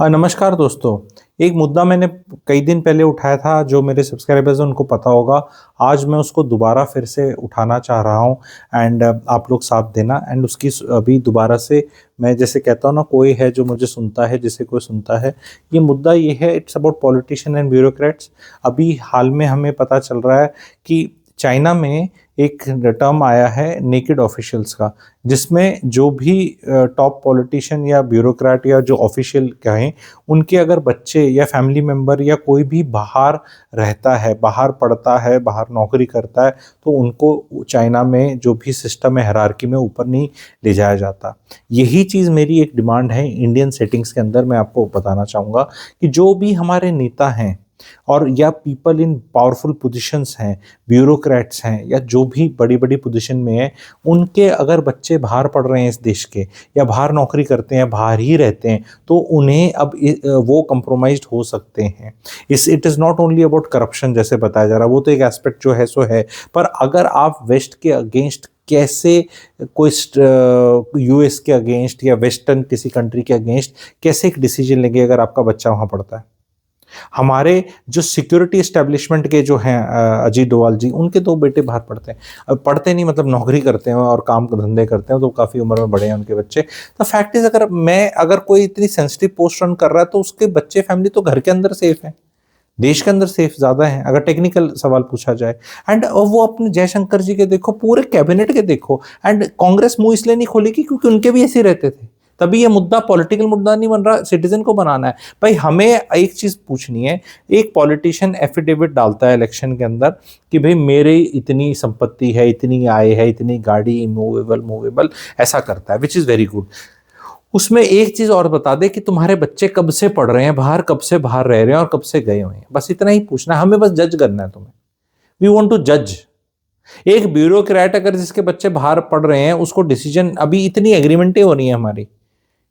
नमस्कार दोस्तों। एक मुद्दा मैंने कई दिन पहले उठाया था, जो मेरे सब्सक्राइबर्स हैं उनको पता होगा। आज मैं उसको दोबारा फिर से उठाना चाह रहा हूँ एंड आप लोग साथ देना। एंड उसकी अभी दोबारा से मैं जैसे कहता हूँ ना, कोई है जो मुझे सुनता है, जिसे कोई सुनता है। ये मुद्दा ये है, it's about politician and bureaucrats. अभी हाल में हमें पता चल रहा है कि चाइना में एक टर्म आया है नेकेड ऑफिशियल्स का, जिसमें जो भी टॉप पॉलिटिशियन या ब्यूरोक्रेट या जो ऑफिशियल कहें, उनके अगर बच्चे या फैमिली मेंबर या कोई भी बाहर रहता है, बाहर पढ़ता है, बाहर नौकरी करता है, तो उनको चाइना में जो भी सिस्टम है हायरार्की में ऊपर नहीं ले जाया जाता। यही चीज़ मेरी एक डिमांड है इंडियन सेटिंग्स के अंदर। मैं आपको बताना चाहूँगा कि जो भी हमारे नेता हैं और या पीपल इन पावरफुल पोजीशंस हैं, ब्यूरोक्रेट्स हैं, या जो भी बड़ी बड़ी पोजीशन में हैं, उनके अगर बच्चे बाहर पढ़ रहे हैं इस देश के, या बाहर नौकरी करते हैं, बाहर ही रहते हैं, तो उन्हें अब वो कंप्रोमाइज्ड हो सकते हैं। It is not only about corruption जैसे बताया जा रहा है, वो तो एक एस्पेक्ट जो है सो है। पर अगर आप वेस्ट के अगेंस्ट कैसे, कोई यूएस के अगेंस्ट या वेस्टर्न किसी कंट्री के अगेंस्ट कैसे एक डिसीजन लेंगे अगर आपका बच्चा वहाँ पढ़ता है। हमारे जो सिक्योरिटी एस्टेब्लिशमेंट के जो हैं अजीत डोवाल जी, उनके दो बेटे बाहर पढ़ते हैं। अब पढ़ते नहीं मतलब नौकरी करते हैं और काम धंधे करते हैं, तो काफ़ी उम्र में बड़े हैं उनके बच्चे। तो फैक्ट इज़, अगर कोई इतनी सेंसिटिव पोस्ट रन कर रहा है, तो उसके बच्चे फैमिली तो घर के अंदर सेफ है, देश के अंदर सेफ ज़्यादा है अगर टेक्निकल सवाल पूछा जाए। एंड वो अपने जयशंकर जी के देखो, पूरे कैबिनेट के देखो। एंड कांग्रेस मुंह इसलिए नहीं खोलेगी क्योंकि उनके भी ऐसे रहते थे। तभी ये मुद्दा पॉलिटिकल मुद्दा नहीं बन रहा, सिटीजन को बनाना है। भाई हमें एक चीज पूछनी है, एक पॉलिटिशियन एफिडेविट डालता है इलेक्शन के अंदर कि भाई मेरी इतनी संपत्ति है, इतनी आय है, इतनी गाड़ी, मूवेबल मूवेबल, ऐसा करता है, विच इज वेरी गुड। उसमें एक चीज और बता दे कि तुम्हारे बच्चे कब से पढ़ रहे हैं बाहर, कब से बाहर रह रहे हैं और कब से गए हुए हैं। बस इतना ही पूछना है हमें, बस जज करना है तुम्हें। वी वांट टू जज। एक ब्यूरोक्रेट अगर जिसके बच्चे बाहर पढ़ रहे हैं, उसको डिसीजन, अभी इतनी एग्रीमेंटें हो रही है हमारी,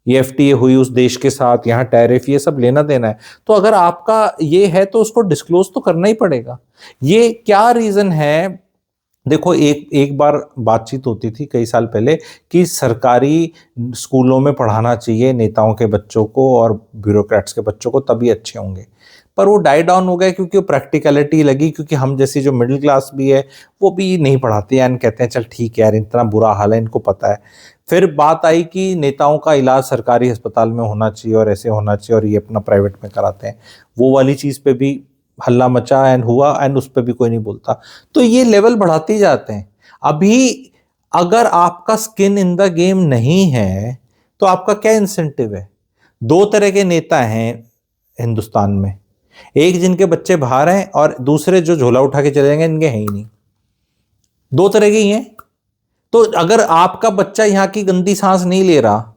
ये एफटीए हुई उस देश के साथ, यहाँ टैरिफ, ये सब लेना देना है। तो अगर आपका ये है तो उसको डिस्क्लोज तो करना ही पड़ेगा। ये क्या रीजन है? देखो, एक एक बार बातचीत होती थी कई साल पहले कि सरकारी स्कूलों में पढ़ाना चाहिए नेताओं के बच्चों को और ब्यूरोक्रेट्स के बच्चों को, तभी अच्छे होंगे। पर वो डाई डाउन हो गया क्योंकि वो प्रैक्टिकलिटी लगी, क्योंकि हम जैसी जो मिडिल क्लास भी है वो भी नहीं पढ़ाते हैं, कहते हैं चल ठीक है यार, इतना बुरा हाल है, इनको पता है। फिर बात आई कि नेताओं का इलाज सरकारी अस्पताल में होना चाहिए और ऐसे होना चाहिए, और ये अपना प्राइवेट में कराते हैं। वो वाली चीज़ पे भी हल्ला मचा एंड हुआ, एंड उस पर भी कोई नहीं बोलता। तो ये लेवल बढ़ाते ही जाते हैं। अभी अगर आपका स्किन इन द गेम नहीं है तो आपका क्या इंसेंटिव है? दो तरह के नेता हैं हिंदुस्तान में, एक जिनके बच्चे बाहर हैं और दूसरे जो झोला उठा के चले जाएंगे, इनके हैं ही नहीं। दो तरह के ही हैं। तो अगर आपका बच्चा यहाँ की गंदी सांस नहीं ले रहा,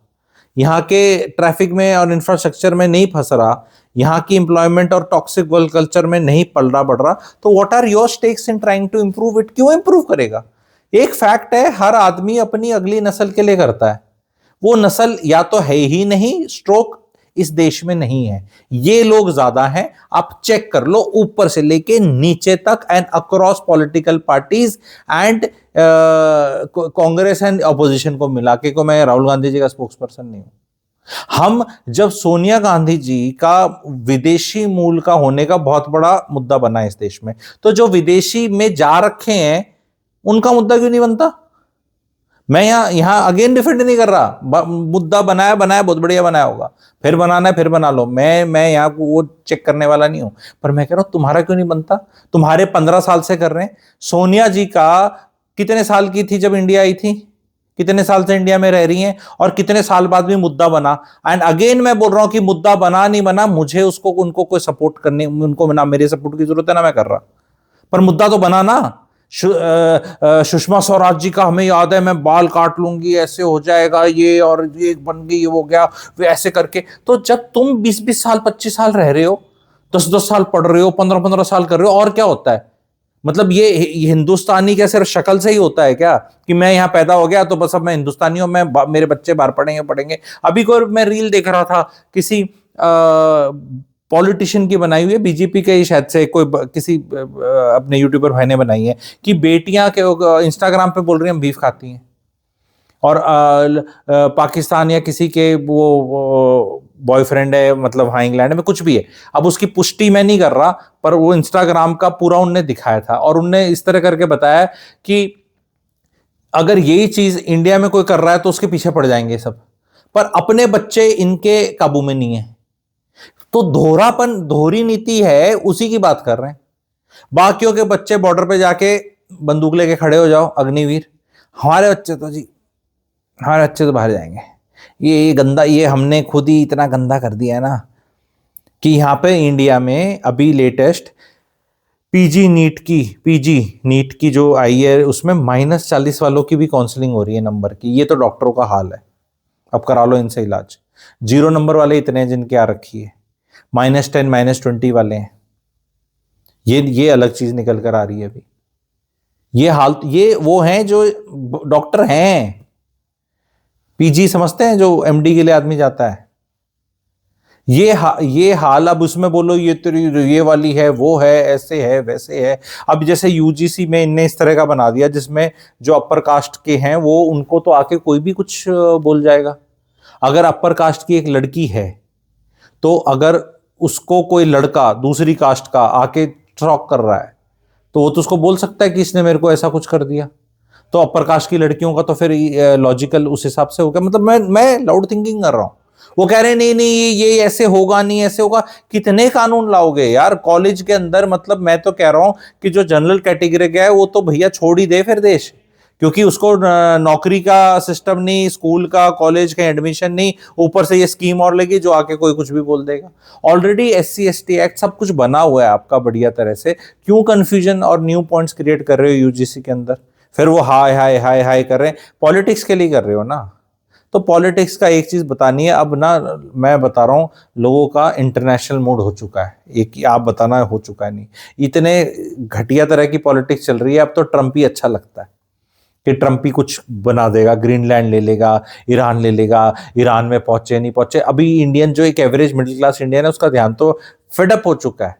यहाँ के ट्रैफिक में और इंफ्रास्ट्रक्चर में नहीं फंस रहा, यहाँ की एम्प्लॉयमेंट और टॉक्सिक वर्क कल्चर में नहीं पल रहा बढ़ रहा, तो what are your stakes in trying to improve it? क्यों इंप्रूव करेगा? एक फैक्ट है, हर आदमी अपनी अगली नस्ल के लिए करता है। वो नस्ल या तो है ही नहीं, स्ट्रोक इस देश में नहीं है, ये लोग ज्यादा हैं। आप चेक कर लो ऊपर से लेके नीचे तक, and across political parties and Congress and opposition को मिला के। को मैं राहुल गांधी जी का स्पोक्स पर्सन नहीं हूं। हम जब सोनिया गांधी जी का विदेशी मूल का होने का बहुत बड़ा मुद्दा बना है इस देश में, तो जो विदेशी में जा रखे हैं उनका मुद्दा क्यों नहीं बनता? मैं यहां अगेन डिफेंड नहीं कर रहा, मुद्दा बनाया बनाया, बहुत बढ़िया बनाया होगा, फिर बनाना है फिर बना लो। मैं यहां को वो चेक करने वाला नहीं हूं। पर मैं कह रहा हूं तुम्हारा क्यों नहीं बनता? तुम्हारे 15 साल से कर रहे हैं। सोनिया जी का कितने साल की थी जब इंडिया आई थी? कितने साल से इंडिया में रह रही हैं और कितने साल बाद भी मुद्दा बना? एंड अगेन मैं बोल रहा हूं कि मुद्दा बना नहीं बना, मुझे उसको उनको कोई सपोर्ट करने, उनको ना मेरे सपोर्ट की जरूरत है ना मैं कर रहा, पर मुद्दा तो बना ना। सुषमा स्वराज जी का हमें याद है, मैं बाल काट लूंगी, ऐसे हो जाएगा ये, और ये बन गई, ये हो गया, वे ऐसे करके। तो जब तुम 20-20 साल 25 साल रह रहे हो, 10-10 साल पढ़ रहे हो, 15-15 साल कर रहे हो, और क्या होता है? मतलब ये हिंदुस्तानी क्या सिर्फ शक्ल से ही होता है क्या कि मैं यहां पैदा हो गया तो बस अब मैं हिंदुस्तानी हूं, मैं मेरे बच्चे बाहर पढ़ेंगे पढ़ेंगे? अभी कोई मैं रील देख रहा था, किसी पॉलिटिशियन की बनाई हुई है, बीजेपी के ही शायद से, कोई किसी अपने यूट्यूबर भाई ने बनाई है कि बेटियां के इंस्टाग्राम पे बोल रही हैं हम बीफ खाती हैं, और पाकिस्तान या किसी के वो बॉयफ्रेंड है, मतलब हाँ इंग्लैंड में कुछ भी है। अब उसकी पुष्टि मैं नहीं कर रहा, पर वो इंस्टाग्राम का पूरा उनने दिखाया था और उनने इस तरह करके बताया कि अगर यही चीज इंडिया में कोई कर रहा है तो उसके पीछे पड़ जाएंगे सब, पर अपने बच्चे इनके काबू में नहीं है। तो दोहरापन, दोहरी नीति है, उसी की बात कर रहे हैं। बाकियों के बच्चे बॉर्डर पे जाके बंदूक लेके खड़े हो जाओ, अग्निवीर। हमारे बच्चे तो जी, हमारे बच्चे तो बाहर जाएंगे। ये गंदा, ये हमने खुद ही इतना गंदा कर दिया है ना कि यहाँ पे इंडिया में अभी लेटेस्ट पीजी नीट की जो आई है उसमें -40 वालों की भी काउंसलिंग हो रही है नंबर की। ये तो डॉक्टरों का हाल है, अब करा लो इनसे इलाज। 0 नंबर वाले इतने हैं जिनकी आ रखी है, -10 -20 वाले हैं। ये अलग चीज निकल कर आ रही है अभी। ये हाल, ये वो हैं जो डॉक्टर हैं, पीजी समझते हैं, जो एमडी के लिए आदमी जाता है। ये हाल, अब उसमें बोलो ये तेरी ये वाली है, वो है, ऐसे है, वैसे है। अब जैसे यूजीसी में इनने इस तरह का बना दिया जिसमें जो अपर कास्ट के हैं वो, उनको तो आके कोई भी कुछ बोल जाएगा। अगर अपर कास्ट की एक लड़की है तो अगर उसको कोई लड़का दूसरी कास्ट का आके ट्रॉक कर रहा है तो वो तो उसको बोल सकता है कि इसने मेरे को ऐसा कुछ कर दिया। तो अपर कास्ट की लड़कियों का तो फिर लॉजिकल उस हिसाब से हो गया। मतलब मैं लाउड थिंकिंग कर रहा हूं। वो कह रहे हैं नहीं नहीं ये ऐसे होगा, नहीं ऐसे होगा। कितने कानून लाओगे यार कॉलेज के अंदर? मतलब मैं तो कह रहा हूं कि जो जनरल कैटेगरी का है वो तो भैया छोड़ ही दे फिर देश, क्योंकि उसको नौकरी का सिस्टम नहीं, स्कूल का, कॉलेज का एडमिशन नहीं, ऊपर से ये स्कीम और लगी जो आके कोई कुछ भी बोल देगा। ऑलरेडी SC ST एक्ट सब कुछ बना हुआ है आपका बढ़िया तरह से, क्यों कंफ्यूजन और न्यू पॉइंट्स क्रिएट कर रहे हो यूजीसी के अंदर? फिर वो हाय हाय हाय हाय कर रहे हैं, पॉलिटिक्स के लिए कर रहे हो ना। तो पॉलिटिक्स का एक चीज बतानी है अब ना, मैं बता रहा हूं, लोगों का इंटरनेशनल मूड हो चुका है। एक आप बताना हो चुका है नहीं, इतने घटिया तरह की पॉलिटिक्स चल रही है। अब तो ट्रम्प ही अच्छा लगता है कि ट्रम्प ही कुछ बना देगा, ग्रीनलैंड ले लेगा, ईरान ले लेगा, ईरान में पहुंचे नहीं पहुंचे। अभी इंडियन जो एक एवरेज मिडिल क्लास इंडियन है उसका ध्यान तो फेडअप हो चुका है,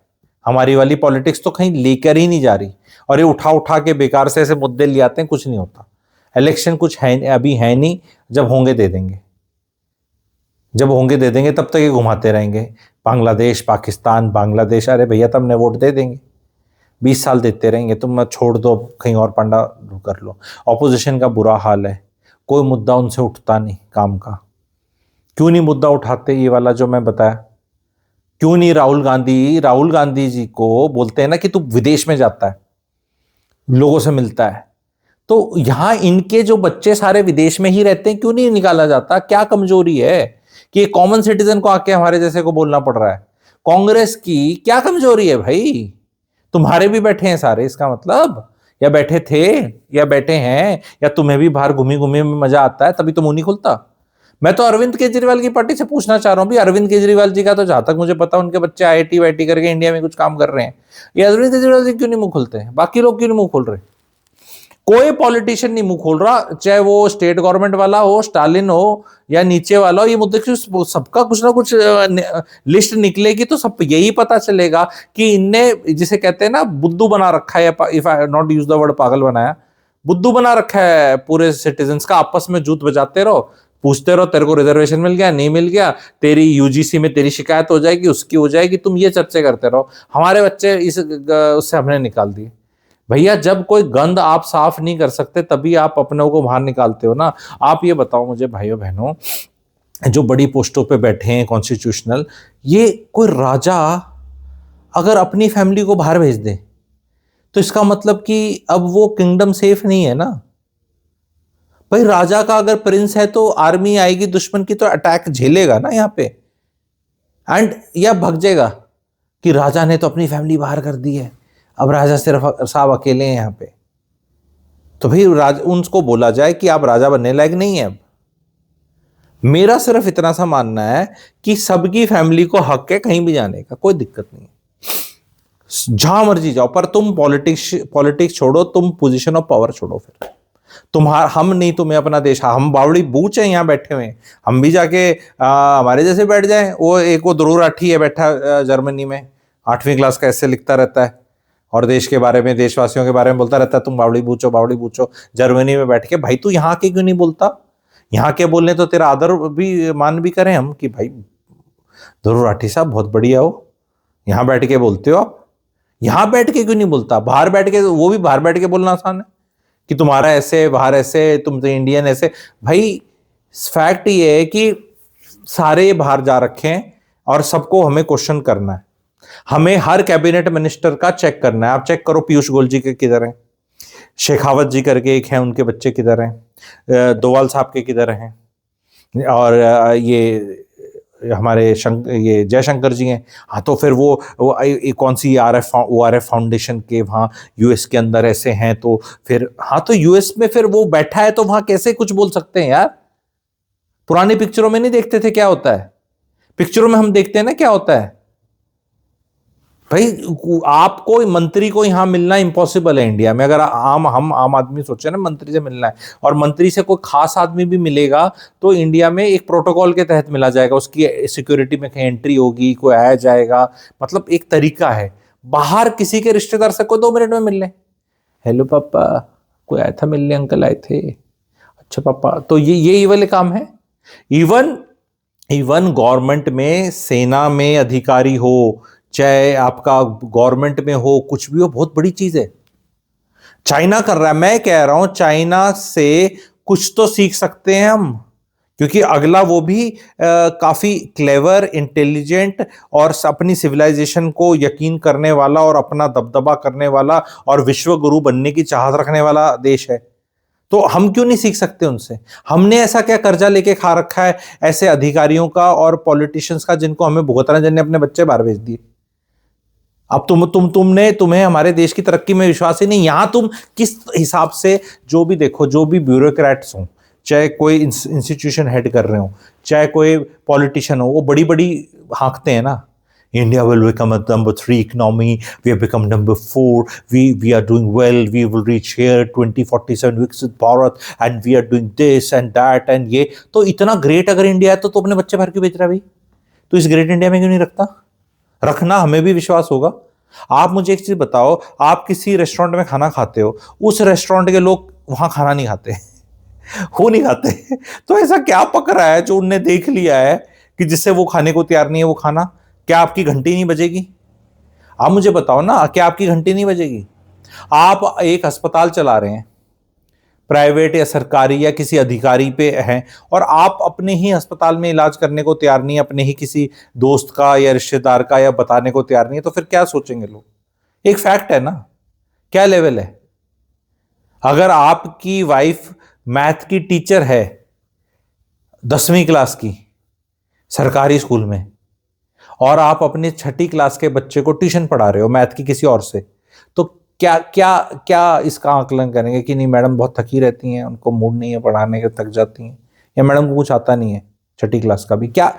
हमारी वाली पॉलिटिक्स तो कहीं लेकर ही नहीं जा रही। और ये उठा उठा के बेकार से ऐसे मुद्दे ले आते हैं, कुछ नहीं होता। इलेक्शन कुछ है अभी है नहीं, जब होंगे दे देंगे, जब होंगे दे देंगे, तब तक ये घुमाते रहेंगे बांग्लादेश पाकिस्तान बांग्लादेश। अरे भैया तब ने वोट दे देंगे, 20 साल देते रहेंगे। तुम मत छोड़ दो, कहीं और पंडा कर लो। ऑपोजिशन का बुरा हाल है, कोई मुद्दा उनसे उठता नहीं काम का। क्यों नहीं मुद्दा उठाते ये वाला जो मैं बताया? क्यों नहीं राहुल गांधी जी को बोलते हैं ना कि तू विदेश में जाता है, लोगों से मिलता है, तो यहां इनके जो बच्चे सारे विदेश में ही रहते हैं, क्यों नहीं निकाला जाता? क्या कमजोरी है कि कॉमन सिटीजन को आके हमारे जैसे को बोलना पड़ रहा है? कांग्रेस की क्या कमजोरी है भाई? तुम्हारे भी बैठे हैं सारे, इसका मतलब, या बैठे थे या बैठे हैं, या तुम्हें भी बाहर घूमी घूमी में मजा आता है तभी तो मुंह नहीं खुलता। मैं तो अरविंद केजरीवाल की पार्टी से पूछना चाह रहा हूं भी, अरविंद केजरीवाल जी का तो जहां तक मुझे पता उनके बच्चे IIT वाईटी करके इंडिया में कुछ काम कर रहे हैं। ये अरविंद केजरीवाल जी क्यों नहीं मुंह खोलते हैं? बाकी लोग क्यों नहीं मुंह खोल रहे? कोई पॉलिटिशियन नहीं मुंह खोल रहा, चाहे वो स्टेट गवर्नमेंट वाला हो, स्टालिन हो या नीचे वाला हो। ये मुद्दे सबका कुछ ना कुछ लिस्ट निकलेगी तो सब यही पता चलेगा कि इनने, जिसे कहते हैं ना, बुद्धू बना रखा है, if I not use the word पागल बनाया, बुद्धू बना रखा है पूरे सिटीजन्स का। आपस में जूत बजाते रहो, पूछते रहो तेरे को रिजर्वेशन मिल गया नहीं मिल गया, तेरी यूजीसी में तेरी शिकायत हो जाएगी, उसकी हो जाएगी, तुम ये चर्चे करते रहो। हमारे बच्चे इस उससे हमने निकाल दिए। भैया जब कोई गंद आप साफ नहीं कर सकते तभी आप अपनों को बाहर निकालते हो ना। आप ये बताओ मुझे भाइयों बहनों, जो बड़ी पोस्टों पे बैठे हैं कॉन्स्टिट्यूशनल, ये कोई राजा अगर अपनी फैमिली को बाहर भेज दे तो इसका मतलब कि अब वो किंगडम सेफ नहीं है ना भाई। राजा का अगर प्रिंस है तो आर्मी आएगी दुश्मन की तो अटैक झेलेगा ना यहाँ पे, एंड या भग जाएगा कि राजा ने तो अपनी फैमिली बाहर कर दी है, अब राजा सिर्फ साहब अकेले हैं यहाँ पे। तो भाई उनको बोला जाए कि आप राजा बनने लायक नहीं है अब। मेरा सिर्फ इतना सा मानना है कि सबकी फैमिली को हक है कहीं भी जाने का, कोई दिक्कत नहीं है, जहां मर्जी जाओ, पर तुम पॉलिटिक्स छोड़ो, तुम पोजीशन ऑफ पावर छोड़ो। फिर तुम्हारा हम नहीं, तुम्हें अपना देश, हम बावड़ी बूच है यहाँ बैठे हुए, हम भी जाके हमारे जैसे बैठ जाए। वो ध्रुव राठी है बैठा जर्मनी में, 8वीं क्लास का ऐसे लिखता रहता है और देश के बारे में, देशवासियों के बारे में बोलता रहता है, तुम बावड़ी बूचो जर्मनी में बैठ के। भाई तू यहाँ के क्यों नहीं बोलता? यहाँ के बोलने तो तेरा आदर भी मान भी करें हम कि भाई ध्रुव राठी साहब बहुत बढ़िया हो, यहां बैठ के बोलते हो आप, यहां बैठ के क्यों नहीं बोलता? बाहर बैठ के, वो भी बाहर बैठ के बोलना आसान है कि तुम्हारा ऐसे, बाहर ऐसे, तुम तो इंडियन ऐसे। भाई फैक्ट ये है कि सारे बाहर जा रखे हैं और सबको हमें क्वेश्चन करना है, हमें हर कैबिनेट मिनिस्टर का चेक करना है। आप चेक करो पीयूष गोयल जी के किधर हैं, शेखावत जी करके एक हैं, उनके बच्चे किधर हैं, डोवाल साहब के किधर हैं, और ये हमारे ये जयशंकर जी हैं। हाँ तो फिर वो कौन सी ORF फाउंडेशन के वहाँ यूएस के अंदर ऐसे हैं, तो फिर हाँ तो यूएस में फिर वो बैठा है तो वहाँ कैसे कुछ बोल सकते हैं यार? पुरानी पिक्चरों में नहीं देखते थे क्या होता है? पिक्चरों में हम देखते हैं ना क्या होता है। भाई आपको मंत्री को यहां मिलना इम्पॉसिबल है इंडिया में। अगर हम आम आदमी सोचे ना मंत्री से मिलना है, और मंत्री से कोई खास आदमी भी मिलेगा तो इंडिया में एक प्रोटोकॉल के तहत मिला जाएगा, उसकी सिक्योरिटी में कहीं एंट्री होगी, कोई आया जाएगा, मतलब एक तरीका है। बाहर किसी के रिश्तेदार से कोई 2 मिनट में मिल ले, हेलो पापा, कोई आया था मिलने, अंकल आए थे, अच्छा पापा, तो ये वाले काम है। इवन इवन गवर्नमेंट में, सेना में अधिकारी हो, चाहे आपका गवर्नमेंट में हो, कुछ भी हो, बहुत बड़ी चीज है। चाइना कर रहा है, मैं कह रहा हूं चाइना से कुछ तो सीख सकते हैं हम, क्योंकि अगला वो भी काफी क्लेवर, इंटेलिजेंट और अपनी सिविलाइजेशन को यकीन करने वाला और अपना दबदबा करने वाला और विश्व गुरु बनने की चाहत रखने वाला देश है। तो हम क्यों नहीं सीख सकते उनसे? हमने ऐसा क्या कर्जा लेके खा रखा है ऐसे अधिकारियों का और पॉलिटिशियंस का, जिनको हमें भुगतना, जिनने अपने बच्चे बाहर भेज दिए। अब तुम्हें हमारे देश की तरक्की में विश्वास ही नहीं। यहां तुम किस हिसाब से, जो भी देखो, जो भी ब्यूरोक्रेट्स हो, चाहे कोई इंस्टीट्यूशन हेड कर रहे हो, चाहे कोई पॉलिटिशियन हो, वो बड़ी बड़ी हाँकते हैं ना, India will become a number 3 economy. We have become number 4. We are doing well. We will reach here 2047 Viksit Bharat, and we are doing this and that and ये। तो इतना ग्रेट अगर इंडिया है तो अपने बच्चे बाहर क्यों भेज रहा है भाई? तो इस ग्रेट इंडिया में क्यों नहीं रखता? रखना, हमें भी विश्वास होगा। आप मुझे एक चीज बताओ, आप किसी रेस्टोरेंट में खाना खाते हो, उस रेस्टोरेंट के लोग वहां खाना नहीं खाते वो नहीं खाते तो ऐसा क्या पक रहा है जो उनने देख लिया है कि जिससे वो खाने को तैयार नहीं है वो खाना? क्या आपकी घंटी नहीं बजेगी? आप मुझे बताओ ना, क्या आपकी घंटी नहीं बजेगी? आप एक अस्पताल चला रहे हैं, प्राइवेट या सरकारी या किसी अधिकारी पे हैं, और आप अपने ही अस्पताल में इलाज करने को तैयार नहीं है, अपने ही किसी दोस्त का या रिश्तेदार का, या बताने को तैयार नहीं है, तो फिर क्या सोचेंगे लोग? एक फैक्ट है ना, क्या लेवल है। अगर आपकी वाइफ मैथ की टीचर है 10वीं क्लास की सरकारी स्कूल में, और आप अपनी 6ठी क्लास के बच्चे को ट्यूशन पढ़ा रहे हो मैथ की किसी और से, तो क्या क्या क्या इसका आकलन करेंगे कि नहीं मैडम बहुत थकी रहती हैं, उनको मूड नहीं है पढ़ाने के, थक जाती हैं, या मैडम को कुछ आता नहीं है 6ठी क्लास का भी? क्या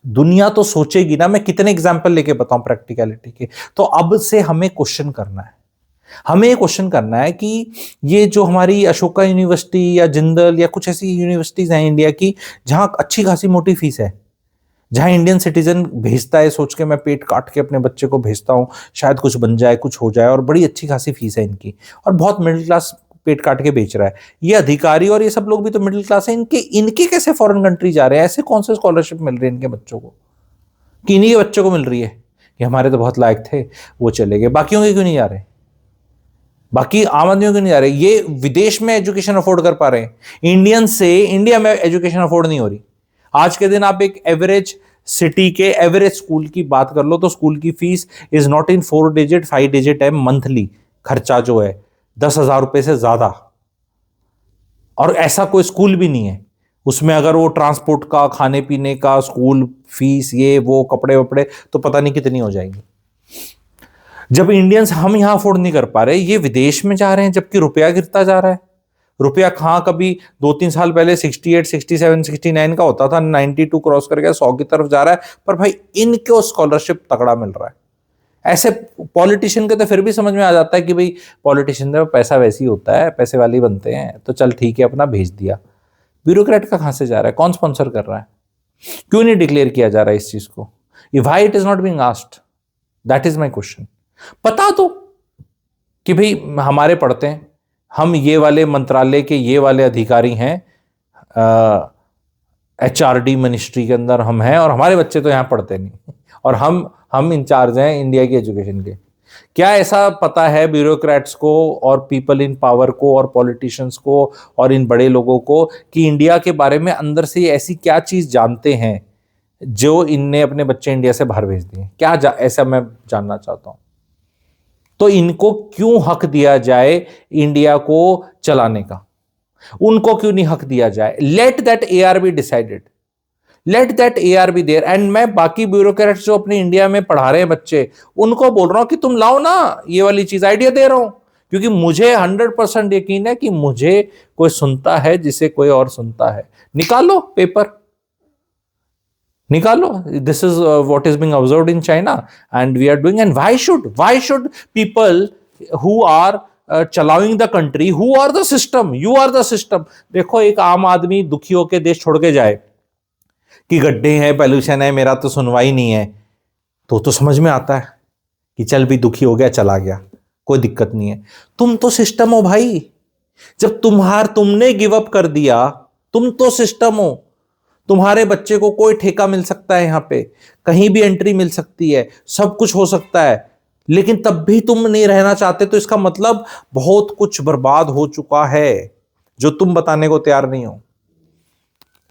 दुनिया तो सोचेगी ना। मैं कितने एग्जाम्पल लेके बताऊं प्रैक्टिकलिटी के। तो अब से हमें क्वेश्चन करना है, हमें क्वेश्चन करना है कि ये जो हमारी अशोका यूनिवर्सिटी या जिंदल या कुछ ऐसी यूनिवर्सिटीज हैं इंडिया की, जहां अच्छी खासी मोटी फीस है, जहां इंडियन सिटीजन भेजता है सोच के मैं पेट काट के अपने बच्चे को भेजता हूं, शायद कुछ बन जाए, कुछ हो जाए, और बड़ी अच्छी खासी फीस है इनकी, और बहुत मिडिल क्लास पेट काट के बेच रहा है। ये अधिकारी और ये सब लोग भी तो मिडिल क्लास है। इनके कैसे फॉरेन कंट्री जा रहे हैं? ऐसे कौन से स्कॉलरशिप मिल रही है इनके बच्चों को कि इन्हीं के बच्चों को मिल रही है कि हमारे तो बहुत लायक थे वो चले गए, बाकियों के क्यों नहीं जा रहे? बाकी आम आदमियों क्यों नहीं जा रहे? ये विदेश में एजुकेशन अफोर्ड कर पा रहे हैं, इंडियन से इंडिया में एजुकेशन अफोर्ड नहीं हो रही। आज के दिन आप एक एवरेज सिटी के एवरेज स्कूल की बात कर लो तो स्कूल की fees is not in 4 digit 5 digit है मंथली, खर्चा जो है 10,000 रुपए से ज्यादा, और ऐसा कोई स्कूल भी नहीं है उसमें अगर वो ट्रांसपोर्ट का, खाने पीने का, स्कूल फीस, ये वो, कपड़े वपड़े, तो पता नहीं कितनी हो जाएगी। जब इंडियंस हम यहां अफोर्ड नहीं कर पा रहे, ये विदेश में जा रहे हैं, जबकि रुपया गिरता जा रहा है। रुपया कहाँ कभी 2-3 साल पहले 68, 67, 69 का होता था, 92 क्रॉस करके 100 की तरफ जा रहा है, पर भाई इनको स्कॉलरशिप तगड़ा मिल रहा है। ऐसे पॉलिटिशियन के तो फिर भी समझ में आ जाता है कि भाई पॉलिटिशियन में पैसा वैसे ही होता है, पैसे वाले बनते हैं, तो चल ठीक है अपना भेज दिया। ब्यूरोक्रेट का कहां से जा रहा है? कौन स्पॉन्सर कर रहा है? क्यों नहीं डिक्लेयर किया जा रहा है इस चीज को? Why it is not being asked? That is my question. पता तो कि भाई हमारे पढ़ते हैं, हम ये वाले मंत्रालय के ये वाले अधिकारी हैं, HRD मिनिस्ट्री के अंदर हम हैं और हमारे बच्चे तो यहाँ पढ़ते नहीं और हम इंचार्ज हैं इंडिया की एजुकेशन के। क्या ऐसा पता है ब्यूरोक्रेट्स को और पीपल इन पावर को और पॉलिटिशियंस को और इन बड़े लोगों को कि इंडिया के बारे में अंदर से ऐसी क्या चीज जानते हैं जो इनने अपने बच्चे इंडिया से बाहर भेज दिए? क्या ऐसा मैं जानना चाहता हूं। तो इनको क्यों हक दिया जाए इंडिया को चलाने का? उनको क्यों नहीं हक दिया जाए? Let that AR be decided, let that AR be there. And मैं बाकी ब्यूरोक्रेट्स जो अपने इंडिया में पढ़ा रहे हैं बच्चे, उनको बोल रहा हूं कि तुम लाओ ना ये वाली चीज, आइडिया दे रहा हूं, क्योंकि मुझे 100% यकीन है कि मुझे कोई सुनता है जिसे कोई और सुनता है। निकालो पेपर, निकालो। This is what is being observed in China and we are doing. And why should people who are चलाइंग the country, who are the system, you are the system. देखो एक आम आदमी दुखी होकर देश छोड़ के जाए कि गड्ढे हैं, पॉल्यूशन है, मेरा तो सुनवाई नहीं है, तो समझ में आता है कि चल भी दुखी हो गया चला गया, कोई दिक्कत नहीं है। तुम तो सिस्टम हो भाई। जब तुमने गिव अप कर दिया, तुम तो सिस्टम हो। तुम्हारे बच्चे को कोई ठेका मिल सकता है, यहां पे कहीं भी एंट्री मिल सकती है, सब कुछ हो सकता है, लेकिन तब भी तुम नहीं रहना चाहते, तो इसका मतलब बहुत कुछ बर्बाद हो चुका है जो तुम बताने को तैयार नहीं हो।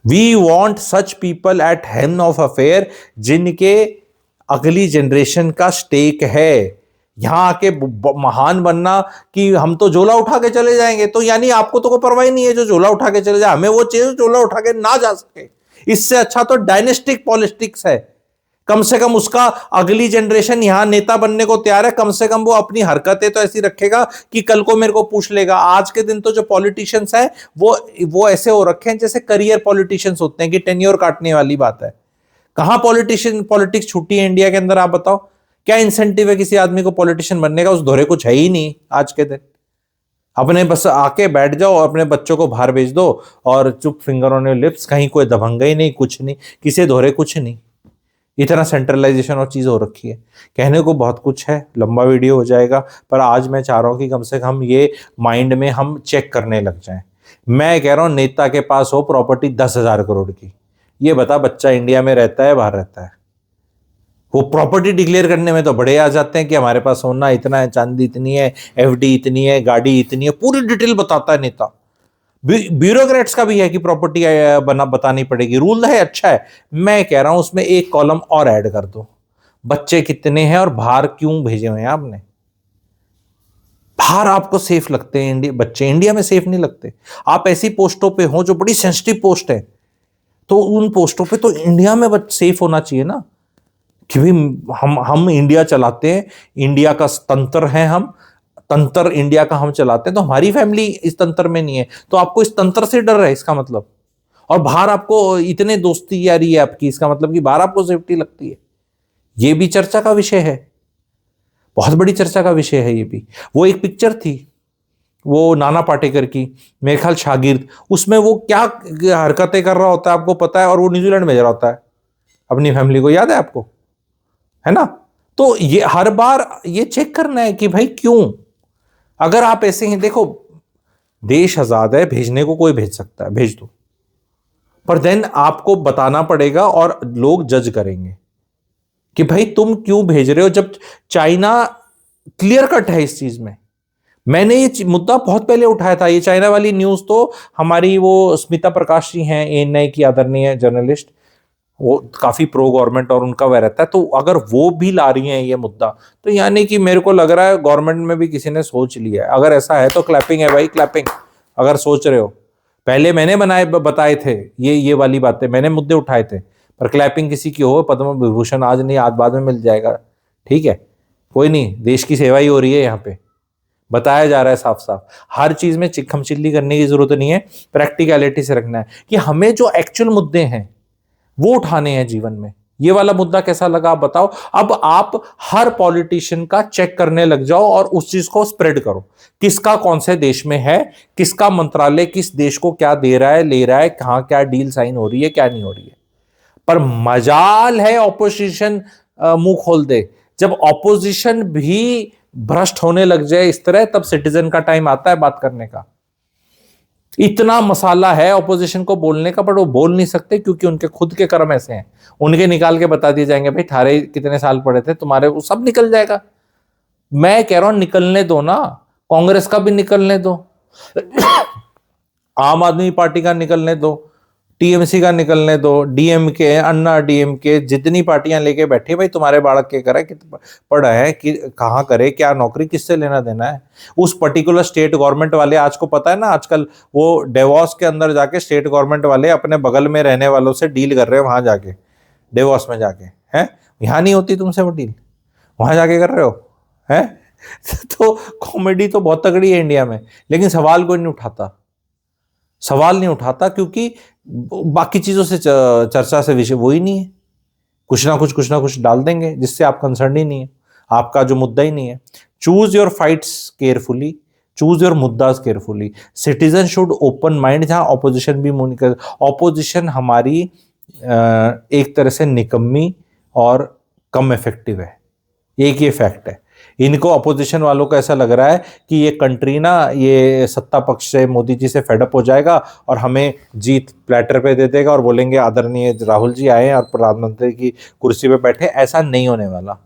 We want such people at helm of affair जिनके अगली जनरेशन का स्टेक है। यहां आके महान बनना कि हम तो झोला उठा के चले जाएंगे, तो यानी आपको तो कोई परवाह नहीं है जो झोला उठा के चले जाए। हमें वो चाहिए जो झोला उठा के ना जा सके। इससे अच्छा तो डायनेस्टिक पॉलिटिक्स है। कम से कम उसका अगली जनरेशन यहां नेता बनने को तैयार है, कम से कम वो अपनी हरकतें तो ऐसी रखेगा कि कल को मेरे को पूछ लेगा। आज के दिन तो जो पॉलिटिशियंस है वो ऐसे हो रखे हैं जैसे करियर पॉलिटिशियंस होते हैं कि टेन्योर काटने वाली बात है। कहां पॉलिटिक्स छूटी है इंडिया के अंदर? आप बताओ क्या इंसेंटिव है किसी आदमी को पॉलिटिशियन बनने का? उस धोरे कुछ है ही नहीं आज के दिन। अपने बस आके बैठ जाओ और अपने बच्चों को बाहर भेज दो और चुप फिंगर ऑन योर लिप्स, कहीं कोई दबंगा ही नहीं, कुछ नहीं, किसी धोरे कुछ नहीं। इतना सेंट्रलाइजेशन और चीज हो रखी है। कहने को बहुत कुछ है, लंबा वीडियो हो जाएगा, पर आज मैं चाह रहा हूं कि कम से कम ये माइंड में हम चेक करने लग जाएं। मैं कह रहा हूं नेता के पास हो प्रॉपर्टी 10,000 करोड़ की, ये बता बच्चा इंडिया में रहता है बाहर रहता है? वो प्रॉपर्टी डिक्लेयर करने में तो बड़े आ जाते हैं कि हमारे पास सोना इतना है, चांदी इतनी है, FD इतनी है, गाड़ी इतनी है, पूरी डिटेल बताता है नेता। ब्यूरोक्रेट्स का भी है कि प्रॉपर्टी बतानी पड़ेगी, रूल है, अच्छा है। मैं कह रहा हूं उसमें एक कॉलम और ऐड कर दो, बच्चे कितने हैं और बाहर क्यों भेजे हुए हैं आपने। बाहर आपको सेफ लगते हैं बच्चे, इंडिया में सेफ नहीं लगते। आप ऐसी पोस्टों पे हो जो बड़ी सेंसिटिव पोस्ट है, तो उन पोस्टों पे तो इंडिया में सेफ होना चाहिए ना, कि भाई हम इंडिया चलाते हैं, इंडिया का तंत्र है, हम तंत्र इंडिया का हम चलाते हैं, तो हमारी फैमिली इस तंत्र में नहीं है, तो आपको इस तंत्र से डर है इसका मतलब। और बाहर आपको इतने दोस्ती यारी है आपकी, इसका मतलब कि बाहर आपको सेफ्टी लगती है। ये भी चर्चा का विषय है, बहुत बड़ी चर्चा का विषय है ये भी। वो एक पिक्चर थी वो नाना पाटेकर की, मेरे ख्याल शागिर्द, उसमें वो क्या हरकतें कर रहा होता है आपको पता है, और वो न्यूजीलैंड भेज रहा होता है अपनी फैमिली को, याद है आपको, है ना? तो ये हर बार ये चेक करना है कि भाई क्यों। अगर आप ऐसे ही देखो, देश आजाद है, भेजने को कोई भेज सकता है, भेज दो, पर देन आपको बताना पड़ेगा और लोग जज करेंगे कि भाई तुम क्यों भेज रहे हो, जब चाइना क्लियर कट है इस चीज में। मैंने ये मुद्दा बहुत पहले उठाया था, ये चाइना वाली न्यूज तो हमारी वो स्मिता प्रकाश जी हैं ANI की आदरणीय जर्नलिस्ट, वो काफी प्रो गवर्नमेंट और उनका वह रहता है, तो अगर वो भी ला रही हैं ये मुद्दा, तो यानी कि मेरे को लग रहा है गवर्नमेंट में भी किसी ने सोच लिया है। अगर ऐसा है तो क्लैपिंग है भाई, क्लैपिंग, अगर सोच रहे हो। पहले मैंने बताए थे ये वाली बातें, मैंने मुद्दे उठाए थे, पर क्लैपिंग किसी की हो, पद्म विभूषण आज नहीं आज बाद में मिल जाएगा, ठीक है, कोई नहीं, देश की सेवा ही हो रही है यहाँ पे, बताया जा रहा है साफ साफ। हर चीज में चिक्खम चिल्ली करने की जरूरत नहीं है, प्रैक्टिकलिटी से रखना है कि हमें जो एक्चुअल मुद्दे हैं वो उठाने हैं जीवन में। ये वाला मुद्दा कैसा लगा आप बताओ। अब आप हर पॉलिटिशियन का चेक करने लग जाओ और उस चीज को स्प्रेड करो, किसका कौन से देश में है, किसका मंत्रालय किस देश को क्या दे रहा है, ले रहा है, कहां क्या डील साइन हो रही है, क्या नहीं हो रही है। पर मजाल है ऑपोजिशन मुंह खोल दे। जब ऑपोजिशन भी भ्रष्ट होने लग जाए इस तरह, तब सिटीजन का टाइम आता है बात करने का। इतना मसाला है ऑपोजिशन को बोलने का, बट वो बोल नहीं सकते क्योंकि उनके खुद के कर्म ऐसे हैं। उनके निकाल के बता दिए जाएंगे, भाई थारे कितने साल पड़े थे तुम्हारे, वो सब निकल जाएगा। मैं कह रहा हूं निकलने दो ना, कांग्रेस का भी निकलने दो, आम आदमी पार्टी का निकलने दो, टीएमसी का निकलने दो, डीएमके, अन्ना डीएमके, जितनी पार्टियां लेके बैठी, भाई तुम्हारे बालक के करे कि पढ़ा है कि कहाँ करे, क्या नौकरी, किससे लेना देना है। उस पर्टिकुलर स्टेट गवर्नमेंट वाले, आज को पता है ना, आजकल वो डेवॉस के अंदर जाके स्टेट गवर्नमेंट वाले अपने बगल में रहने वालों से डील कर रहे हैं, वहां जाके डेवॉस में जाके, है यहाँ नहीं होती तुमसे वो डील, वहां जाके कर रहे हो, है। तो कॉमेडी तो बहुत तगड़ी है इंडिया में, लेकिन सवाल कोई नहीं उठाता, सवाल नहीं उठाता क्योंकि बाकी चीजों से चर्चा से विषय वो ही नहीं है। कुछ ना कुछ डाल देंगे जिससे आप कंसर्न ही नहीं है, आपका जो मुद्दा ही नहीं है। Choose your fights carefully, choose your मुद्दास carefully. Citizen should open mind, जहां ऑपोजिशन भी मुंह निकल, ऑपोजिशन हमारी एक तरह से निकम्मी और कम इफेक्टिव है, एक ये फैक्ट है। इनको अपोजिशन वालों को ऐसा लग रहा है कि ये कंट्री ना, ये सत्ता पक्ष से, मोदी जी से फेडअप हो जाएगा और हमें जीत प्लेटर पे दे देगा और बोलेंगे आदरणीय राहुल जी आए और प्रधानमंत्री की कुर्सी पे बैठे। ऐसा नहीं होने वाला,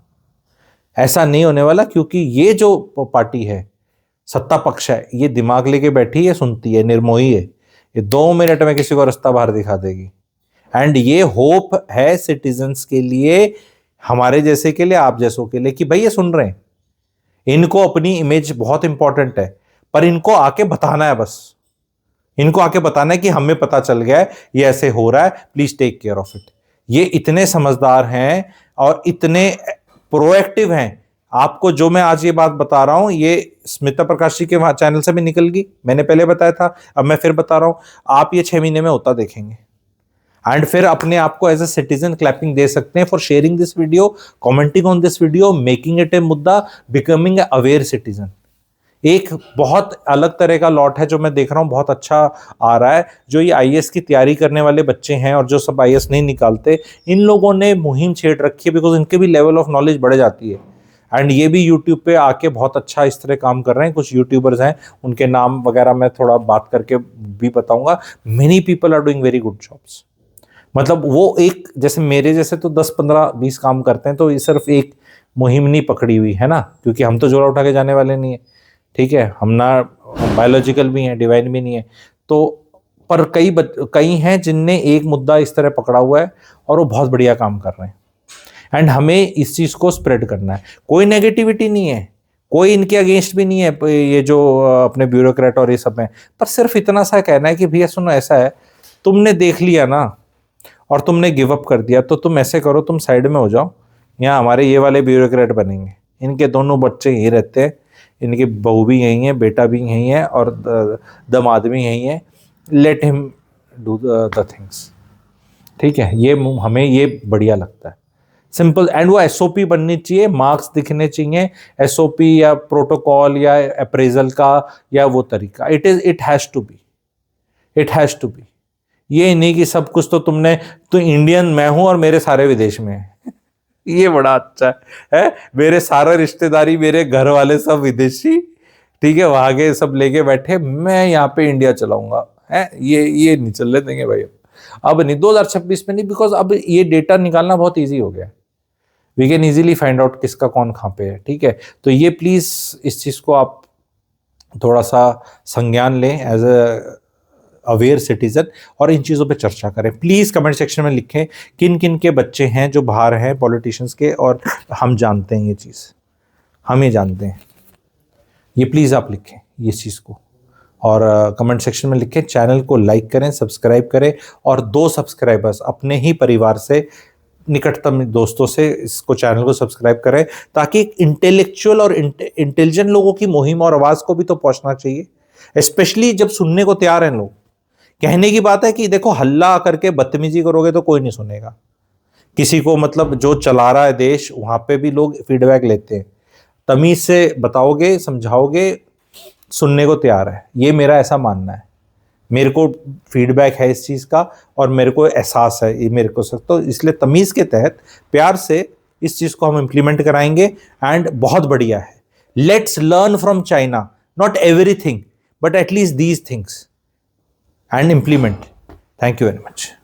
ऐसा नहीं होने वाला, क्योंकि ये जो पार्टी है, सत्ता पक्ष है, ये दिमाग लेके बैठी है, सुनती है, निर्मोही है, ये 2 मिनट में किसी को रास्ता बाहर दिखा देगी। एंड ये होप है सिटीजन्स के लिए, हमारे जैसे के लिए, आप जैसों के लिए, कि भाई ये सुन रहे हैं, इनको अपनी इमेज बहुत इंपॉर्टेंट है, पर इनको आके बताना है, बस इनको आके बताना है कि हमें पता चल गया है ये ऐसे हो रहा है, please take care of it. ये इतने समझदार हैं और इतने प्रोएक्टिव हैं। आपको जो मैं आज ये बात बता रहा हूं, ये स्मिता प्रकाश जी के चैनल से भी निकल गई, मैंने पहले बताया था, अब मैं फिर बता रहा हूं। आप ये 6 महीने में होता देखेंगे, एंड फिर अपने आप को एज ए सिटीजन क्लैपिंग दे सकते हैं for sharing this video, commenting on this video, making it a मुद्दा, बिकमिंग ए अवेयर सिटीजन। एक बहुत अलग तरह का लॉट है जो मैं देख रहा हूं, बहुत अच्छा आ रहा है, जो ये आईएएस की तैयारी करने वाले बच्चे हैं और जो सब आईएएस नहीं निकालते, इन लोगों ने मुहिम छेड़ रखी है, बिकॉज इनके भी लेवल ऑफ नॉलेज बढ़ जाती है। एंड ये भी यूट्यूब पे आके बहुत अच्छा इस तरह काम कर रहे हैं। कुछ यूट्यूबर्स हैं, उनके नाम वगैरह मैं थोड़ा बात करके भी बताऊंगा। Many people are doing very good jobs. मतलब वो एक, जैसे मेरे जैसे तो 10 15 20 काम करते हैं, तो ये सिर्फ एक मुहिम नहीं पकड़ी हुई है ना, क्योंकि हम तो जोड़ा उठा के जाने वाले नहीं है, ठीक है, हम ना बायोलॉजिकल भी हैं, डिवाइन भी नहीं है। तो पर कई हैं जिनने एक मुद्दा इस तरह पकड़ा हुआ है और वो बहुत बढ़िया काम कर रहे हैं। एंड हमें इस चीज़ को स्प्रेड करना है। कोई नेगेटिविटी नहीं है, कोई इनके अगेंस्ट भी नहीं है, ये जो अपने ब्यूरोक्रेट और ये सब हैं, पर सिर्फ इतना सा कहना है कि भैया सुनो, ऐसा है, तुमने देख लिया ना और तुमने गिव अप कर दिया, तो तुम ऐसे करो, तुम साइड में हो जाओ, यहाँ हमारे ये वाले ब्यूरोक्रेट बनेंगे, इनके दोनों बच्चे यहीं रहते हैं, इनकी बहू भी यहीं है, बेटा भी यहीं है और दामाद भी यहीं है, let him do the things. ठीक है, ये हमें ये बढ़िया लगता है, सिंपल। एंड वो एसओपी बननी चाहिए, मार्क्स दिखने चाहिए, एसओपी या प्रोटोकॉल या अप्रेजल का या वो तरीका, it has to be, it has to be. ये नहीं कि सब कुछ तो तुमने, तो इंडियन मैं हूं और मेरे सारे विदेश में है। ये बड़ा अच्छा है, मेरे सारे रिश्तेदारी, मेरे घर वाले सब विदेशी, ठीक है, वहां के सब लेके बैठे, मैं यहाँ पे इंडिया चलाऊंगा, है ये नहीं चलने देंगे भाई। अब नहीं, 2026 में नहीं, बिकॉज अब ये डेटा निकालना बहुत ईजी हो गया, we can easily find out किसका कौन कहाँ पे है, ठीक है। तो ये प्लीज इस चीज को आप थोड़ा सा संज्ञान लें एज अ अवेयर सिटीजन, और इन चीज़ों पे चर्चा करें। प्लीज़ कमेंट सेक्शन में लिखें किन किन के बच्चे हैं जो बाहर हैं पॉलिटिशियंस के, और हम जानते हैं ये चीज़, हम ये जानते हैं, ये प्लीज़ आप लिखें इस चीज़ को, और कमेंट सेक्शन में लिखें। चैनल को लाइक करें, सब्सक्राइब करें, और 2 सब्सक्राइबर्स अपने ही परिवार से, निकटतम दोस्तों से इसको, चैनल को सब्सक्राइब करें, ताकि इंटेलेक्चुअल और इंटेलिजेंट लोगों की मुहिम और आवाज़ को भी तो पहुंचना चाहिए। स्पेशली जब सुनने को तैयार हैं लोग। कहने की बात है कि देखो, हल्ला करके बदतमीजी करोगे तो कोई नहीं सुनेगा किसी को, मतलब जो चला रहा है देश, वहां पे भी लोग फीडबैक लेते हैं। तमीज से बताओगे, समझाओगे, सुनने को तैयार है, ये मेरा ऐसा मानना है। मेरे को फीडबैक है इस चीज़ का और मेरे को एहसास है, ये मेरे को तो इसलिए तमीज़ के तहत प्यार से इस चीज़ को हम इम्प्लीमेंट कराएंगे। एंड बहुत बढ़िया है, let's learn from China, not everything but at least these things. and implement. Thank you very much.